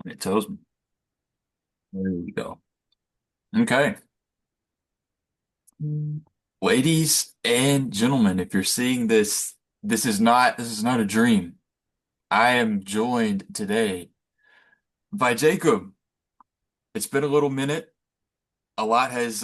It tells me. There we go. Okay. Ladies and gentlemen, if you're seeing this, this is not a dream. I am joined today by Jacob. It's been a little minute. A lot has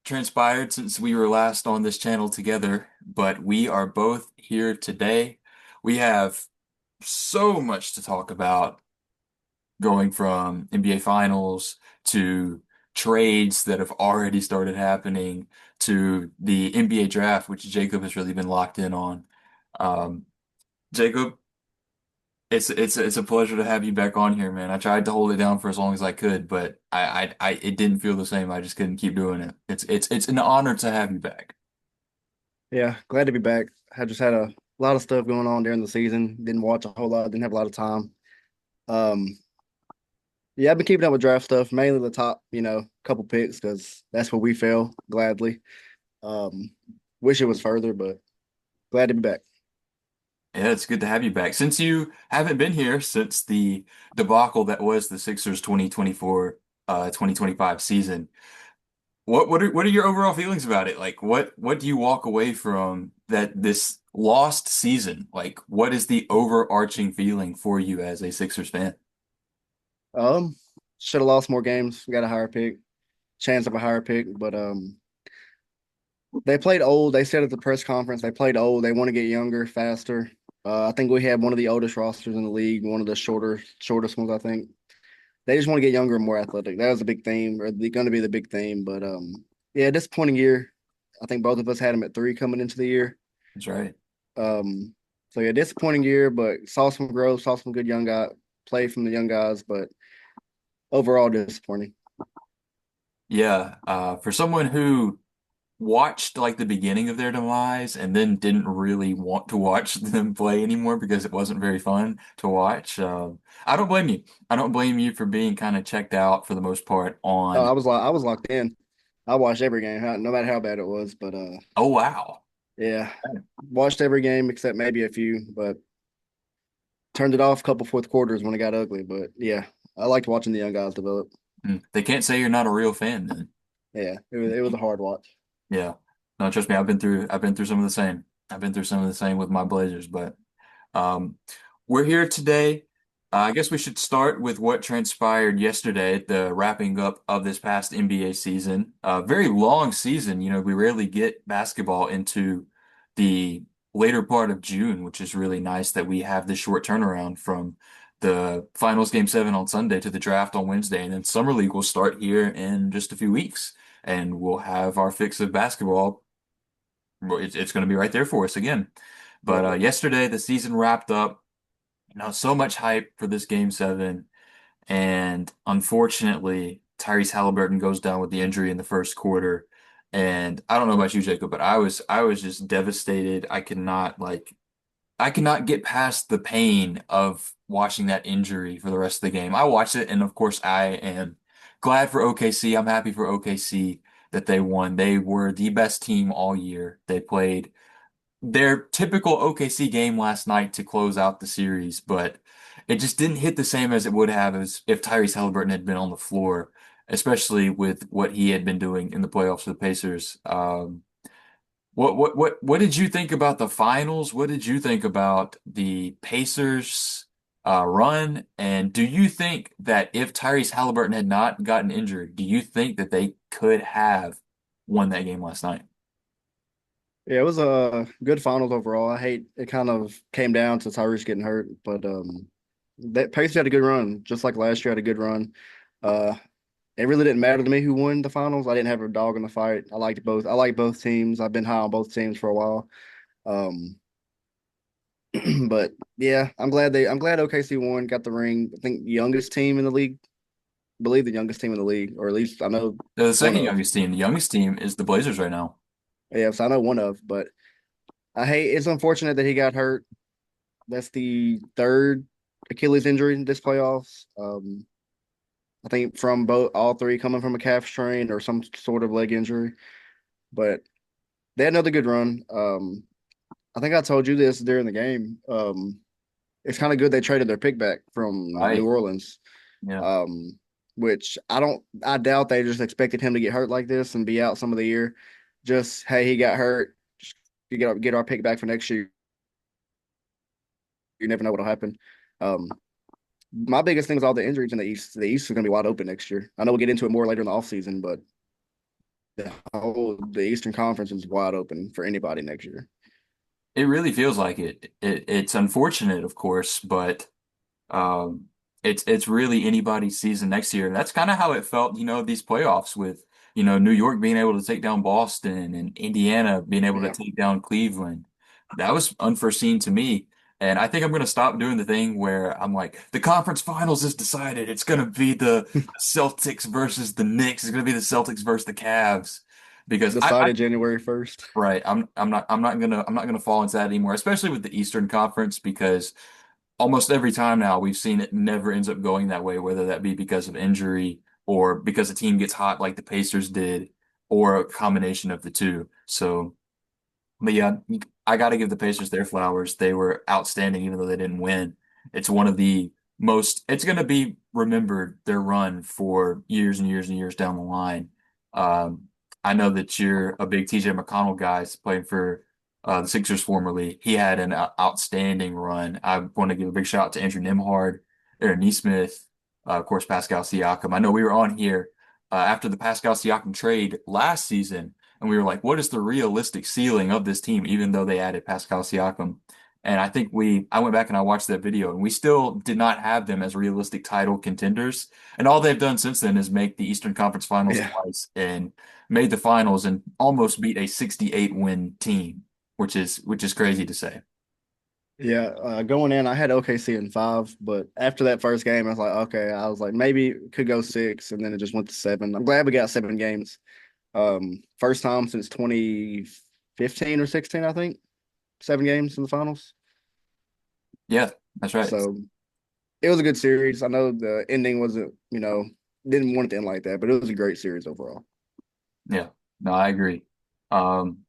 transpired since we were last on this channel together, but we are both here today. We have so much to talk about, going from NBA Finals to trades that have already started happening to the NBA draft, which Jacob has really been locked in on. Um, Jacob, it's a pleasure to have you back on here, man. I tried to hold it down for as long as I could, but I it didn't feel the same. I just couldn't keep doing it. It's an honor to have you back. Yeah, glad to be back. I just had a lot of stuff going on during the season. Didn't watch a whole lot. Didn't have a lot of time. Um, yeah, I've been keeping up with draft stuff, mainly the top, couple picks because that's where we fell gladly. Um, wish it was further, but glad to be back. Yeah, it's good to have you back. Since you haven't been here since the debacle that was the Sixers 2024 2025 season, what are your overall feelings about it? Like what do you walk away from that this lost season? Like what is the overarching feeling for you as a Sixers fan? Um, should have lost more games. We got a higher pick, chance of a higher pick, but they played old. They said at the press conference they played old. They want to get younger, faster. I think we had one of the oldest rosters in the league, one of the shortest ones, I think. They just want to get younger and more athletic. That was a big theme, or going to be the big theme. But yeah, disappointing year. I think both of us had them at 3 coming into the year. That's right. Um, so yeah, disappointing year, but saw some growth, saw some good young guy play from the young guys, but overall disappointing. Yeah, for someone who watched like the beginning of their demise and then didn't really want to watch them play anymore because it wasn't very fun to watch. I don't blame you. I don't blame you for being kind of checked out for the most part Oh, on. I was locked in. I watched every game, no matter how bad it was. But Oh wow. yeah, watched every game except maybe a few, but turned it off a couple fourth quarters when it got ugly. But yeah, I liked watching the young guys develop. They can't say you're not a real fan then. Yeah, it was a hard watch. Yeah. No, trust me, I've been through some of the same. I've been through some of the same with my Blazers, but um we're here today. I guess we should start with what transpired yesterday at the wrapping up of this past NBA season. Very long season. We rarely get basketball into the later part of June, which is really nice that we have this short turnaround from the finals game 7 on Sunday to the draft on Wednesday. And then Summer League will start here in just a few weeks, and we'll have our fix of basketball. Well, it's going to be right there for us again. But Yep. yesterday, the season wrapped up. So much hype for this game 7, and unfortunately, Tyrese Halliburton goes down with the injury in the first quarter. And I don't know about you, Jacob, but I was just devastated. I cannot get past the pain of watching that injury for the rest of the game. I watched it, and of course, I am glad for OKC. I'm happy for OKC that they won. They were the best team all year. They played their typical OKC game last night to close out the series, but it just didn't hit the same as it would have as if Tyrese Halliburton had been on the floor, especially with what he had been doing in the playoffs for the Pacers. What did you think about the finals? What did you think about the Pacers run? And do you think that if Tyrese Halliburton had not gotten injured, do you think that they could have won that game last night? Yeah, it was a good finals overall. I hate it kind of came down to Tyrese getting hurt, but that Pacers had a good run, just like last year had a good run. Uh, it really didn't matter to me who won the finals. I didn't have a dog in the fight. I liked both. I like both teams. I've been high on both teams for a while. Um, but yeah, I'm glad OKC won, got the ring. I think the youngest team in the league, I believe the youngest team in the league, or at least I know They're the one second of. youngest team. The youngest team is the Blazers right now. Yeah, so I know one of, but I hate it's unfortunate that he got hurt. That's the third Achilles injury in this playoffs. I think from both all three coming from a calf strain or some sort of leg injury. But they had another good run. I think I told you this during the game. it's kind of good they traded their pick back from New Right. Orleans. Yeah. Um, which I doubt they just expected him to get hurt like this and be out some of the year. Just hey, he got hurt. Just get our pick back for next year. You never know what'll happen. Um, my biggest thing is all the injuries in the East. The East is going to be wide open next year. I know we'll get into it more later in the offseason, but the Eastern Conference is wide open for anybody next year. It really feels like it. It's unfortunate, of course, but Um, it's really anybody's season next year. And that's kind of how it felt, these playoffs with, New York being able to take down Boston and Indiana being able to Yeah, take down Cleveland. That was unforeseen to me. And I think I'm going to stop doing the thing where I'm like, the conference finals is decided. It's going to be the Celtics versus the Knicks. It's going to be the Celtics versus the Cavs because decided January 1st. right. I'm not gonna fall into that anymore, especially with the Eastern Conference because almost every time now we've seen it never ends up going that way, whether that be because of injury or because a team gets hot like the Pacers did, or a combination of the two. So, but yeah, I got to give the Pacers their flowers. They were outstanding, even though they didn't win. It's one of the it's going to be remembered their run for years and years and years down the line. Um, I know that you're a big TJ McConnell guy playing for the Sixers formerly. He had an outstanding run. I want to give a big shout out to Andrew Nembhard, Aaron Nesmith, of course, Pascal Siakam. I know we were on here after the Pascal Siakam trade last season and we were like, what is the realistic ceiling of this team, even though they added Pascal Siakam? And I went back and I watched that video, and we still did not have them as realistic title contenders. And all they've done since then is make the Eastern Conference Finals Yeah, twice and made the finals and almost beat a 68 win team, which is crazy to say. yeah. Going in, I had OKC in 5, but after that first game, I was like, okay. I was like, maybe it could go 6, and then it just went to 7. I'm glad we got 7 games. First time since 2015 or 16, I think. 7 games in the finals. Yeah, that's right. So it was a good series. I know the ending wasn't, didn't want it to end like that, but it was a great series overall. Yeah, no, I agree. Um,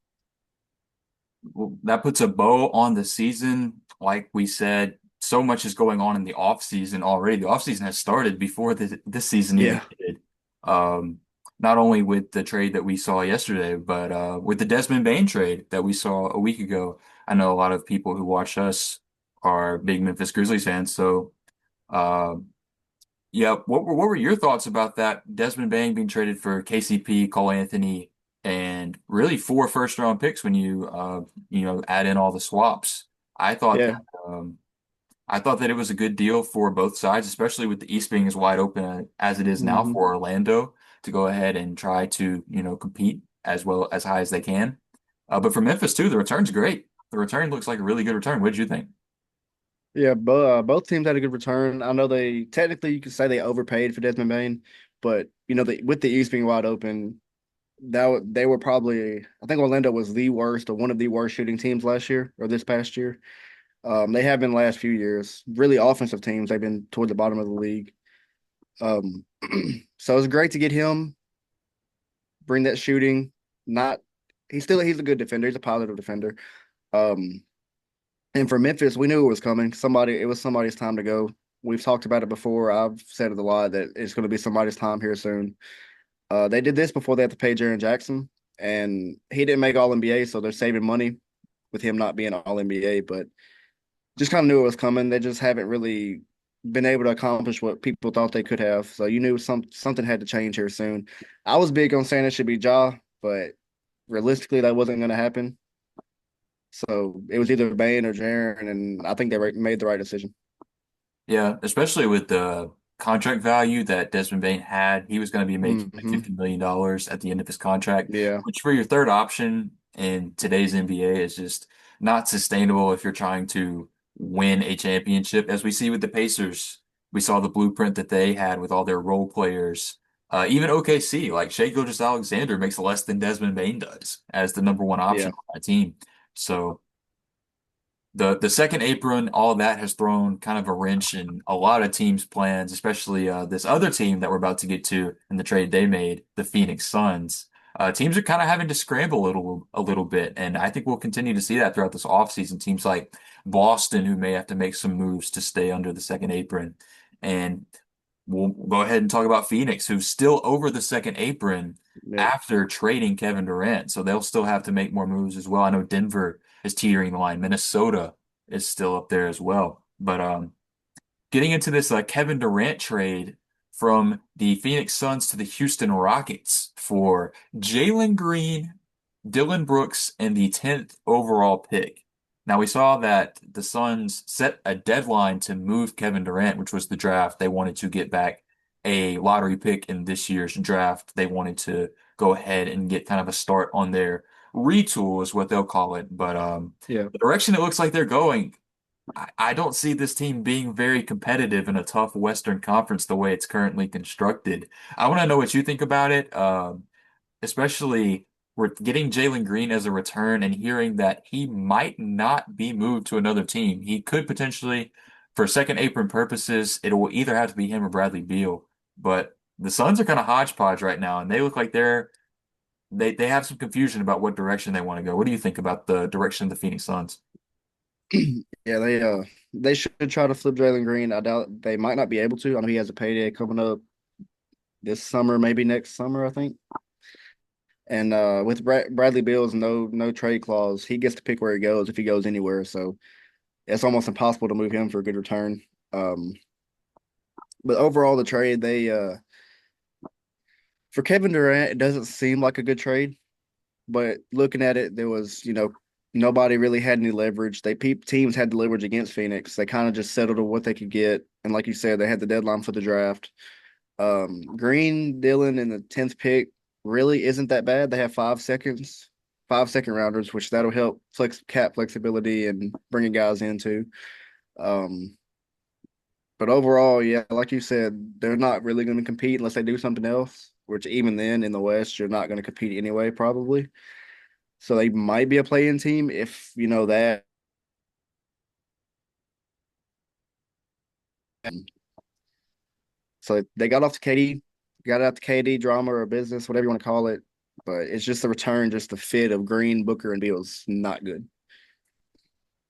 Well, that puts a bow on the season. Like we said, so much is going on in the off season already. The off season has started before this season even Yeah. did. Um, Not only with the trade that we saw yesterday, but with the Desmond Bane trade that we saw a week ago. I know a lot of people who watch us are big Memphis Grizzlies fans. So, uh, yeah, what were your thoughts about that Desmond Bane being traded for KCP, Cole Anthony, and really 4 first round picks when you add in all the swaps? I thought that Yeah. um, I thought that it was a good deal for both sides, especially with the East being as wide open as it is now Hmm. for Orlando to go ahead and try to compete as well as high as they can. But for Memphis too, the return's great. The return looks like a really good return. What did you think? Yeah, but both teams had a good return. I know they technically you could say they overpaid for Desmond Bane, but with the East being wide open, they were probably I think Orlando was the worst or one of the worst shooting teams last year or this past year. They have been the last few years. Really offensive teams. They've been toward the bottom of the league. Um, so it's great to get him, bring that shooting. Not he's a good defender. He's a positive defender. Um, and for Memphis, we knew it was coming. It was somebody's time to go. We've talked about it before. I've said it a lot that it's going to be somebody's time here soon. They did this before they had to pay Jaren Jackson, and he didn't make All NBA, so they're saving money with him not being All NBA. But just kind of knew it was coming. They just haven't really been able to accomplish what people thought they could have. So you knew something had to change here soon. I was big on saying it should be Ja, but realistically, that wasn't going to happen. So it was either Bane or Jaren, and I think they made the right decision. Yeah, especially with the contract value that Desmond Bane had, he was going to be making like Hmm. $50 million at the end of his contract, Yeah, which for your third option in today's NBA is just not sustainable if you're trying to win a championship. As we see with the Pacers, we saw the blueprint that they had with all their role players. Even OKC, like Shai Gilgeous-Alexander makes less than Desmond Bane does as the number one option yeah, on that team. So the second apron, all that has thrown kind of a wrench in a lot of teams' plans, especially this other team that we're about to get to in the trade they made, the Phoenix Suns. teams are kind of having to scramble a little bit, and I think we'll continue to see that throughout this offseason. Teams like Boston who may have to make some moves to stay under the second apron, and we'll go ahead and talk about Phoenix, who's still over the second apron Yep. after trading Kevin Durant, so they'll still have to make more moves as well. I know Denver is teetering the line, Minnesota is still up there as well, but getting into this Kevin Durant trade from the Phoenix Suns to the Houston Rockets for Jalen Green, Dylan Brooks, and the 10th overall pick. Now, we saw that the Suns set a deadline to move Kevin Durant, which was the draft. They wanted to get back a lottery pick in this year's draft. They wanted to go ahead and get kind of a start on their retool, is what they'll call it. But Yeah. the direction it looks like they're going, I don't see this team being very competitive in a tough Western Conference the way it's currently constructed. I want to know what you think about it, especially with getting Jalen Green as a return and hearing that he might not be moved to another team. He could potentially, for second apron purposes, it will either have to be him or Bradley Beal. But the Suns are kind of hodgepodge right now, and they look like they have some confusion about what direction they want to go. What do you think about the direction of the Phoenix Suns? Yeah, they should try to flip Jalen Green. I doubt they might not be able to. I know he has a payday coming up this summer, maybe next summer, I think. And with Bradley Beal's no trade clause, he gets to pick where he goes if he goes anywhere. So it's almost impossible to move him for a good return. Um, but overall, the trade they for Kevin Durant, it doesn't seem like a good trade. But looking at it, there was nobody really had any leverage. Teams had the leverage against Phoenix. They kind of just settled on what they could get, and like you said, they had the deadline for the draft. Green, Dillon, and the 10th pick really isn't that bad. They have 5 seconds, 5 second rounders, which that'll help cap flexibility and bringing guys in too. Um, but overall, yeah, like you said, they're not really going to compete unless they do something else. Which even then in the West, you're not going to compete anyway, probably. So they might be a play-in team if you know that. So they got off to KD, got out to KD drama or business, whatever you want to call it. But it's just the return, just the fit of Green, Booker, and Beal's not good.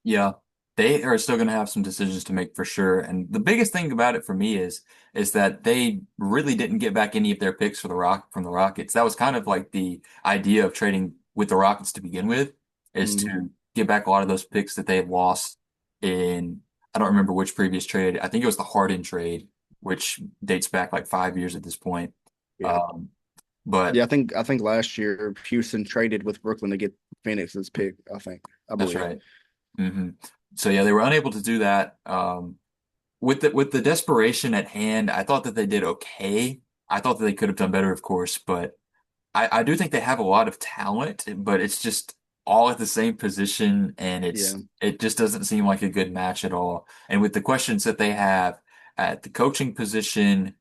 Yeah, they are still going to have some decisions to make for sure. And the biggest thing about it for me is that they really didn't get back any of their picks for the from the Rockets. That was kind of like the idea of trading with the Rockets to begin with, is Mm, to get back a lot of those picks that they had lost in, I don't remember which previous trade. I think it was the Harden trade, which dates back like 5 years at this point. yeah, Um, but yeah. I think last year Houston traded with Brooklyn to get Phoenix's pick. I that's believe. right. So yeah, they were unable to do that. With the desperation at hand, I thought that they did okay. I thought that they could have done better, of course, but I do think they have a lot of talent, but it's just all at the same position, and Yeah, it just doesn't seem like a good match at all. And with the questions that they have at the coaching position,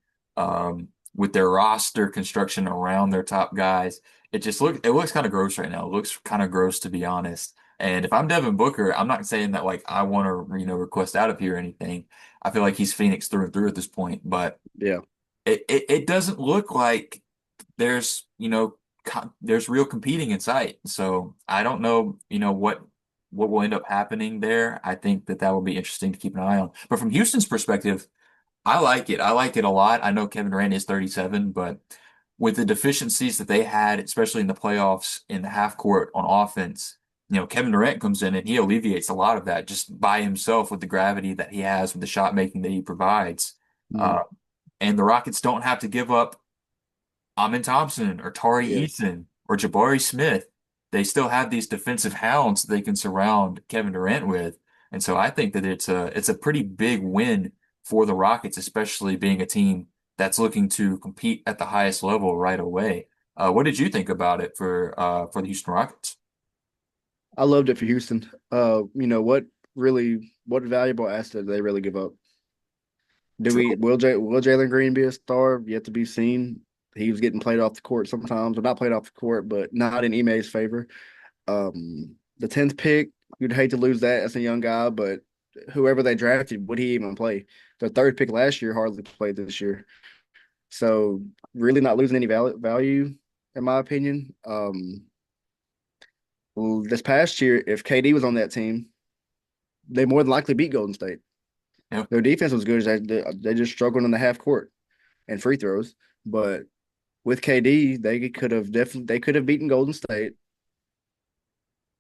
with their roster construction around their top guys, it looks kind of gross right now. It looks kind of gross, to be honest. And if I'm Devin Booker, I'm not saying that like I want to, request out of here or anything. I feel like he's Phoenix through and through at this point, but yeah. it doesn't look like there's, there's real competing in sight. So I don't know, what will end up happening there. I think that will be interesting to keep an eye on. But from Houston's perspective, I like it. I like it a lot. I know Kevin Durant is 37, but with the deficiencies that they had, especially in the playoffs in the half court on offense, Kevin Durant comes in and he alleviates a lot of that just by himself with the gravity that he has with the shot making that he provides. Mm, Uh, and the Rockets don't have to give up Amin Thompson or Tari yeah. Eason or Jabari Smith. They still have these defensive hounds they can surround Kevin Durant with. And so I think that it's a pretty big win for the Rockets, especially being a team that's looking to compete at the highest level right away. What did you think about it for the Houston Rockets? I loved it for Houston. What valuable asset did they really give up? Do we True. will Jalen Green be a star? Yet to be seen. He was getting played off the court sometimes, or not played off the court, but not in Ime's favor. The 10th pick, you'd hate to lose that as a young guy, but whoever they drafted, would he even play? The third pick last year hardly played this year. So really not losing any value. in my opinion. Well, this past year, if KD was on that team, they more than likely beat Golden State. Yeah, Their defense was good. They just struggled in the half court and free throws. But with KD, they could have beaten Golden State.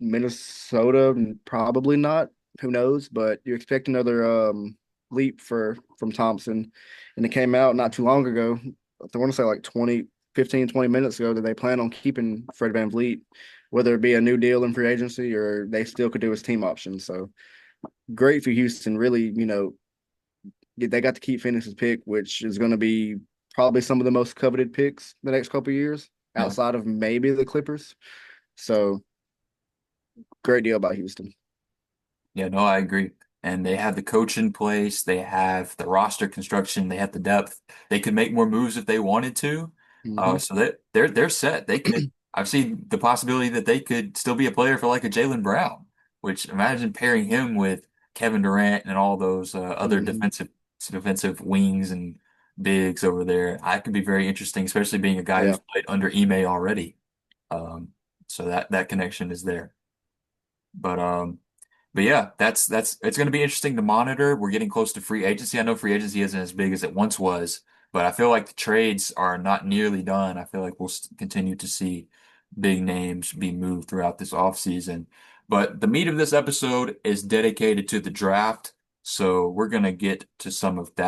Minnesota, probably not. Who knows? But you expect another leap for from Thompson, and it came out not too long ago. I want to say like 20 minutes ago that they plan on keeping Fred VanVleet, whether it be a new deal in free agency or they still could do his team option. So great for Houston. Really, they got to keep Phoenix's pick, which is going to be probably some of the most coveted picks the next couple of years, yeah. outside of maybe the Clippers. So great deal by Houston. Yeah, no, I agree. And they have the coach in place, they have the roster construction, they have the depth. They could make more moves if they wanted to. Hmm. So that they're set. They could. I've seen the possibility that they could still be a player for like a Jaylen Brown, which imagine pairing him with Kevin Durant and all those other Hmm. defensive wings and bigs over there. I could be very interesting, especially being a guy Yeah. who's played under Ime already. Um, so that connection is there. But but yeah, that's it's going to be interesting to monitor. We're getting close to free agency. I know free agency isn't as big as it once was, but I feel like the trades are not nearly done. I feel like we'll continue to see big names be moved throughout this offseason. But the meat of this episode is dedicated to the draft, so we're going to get to some of that.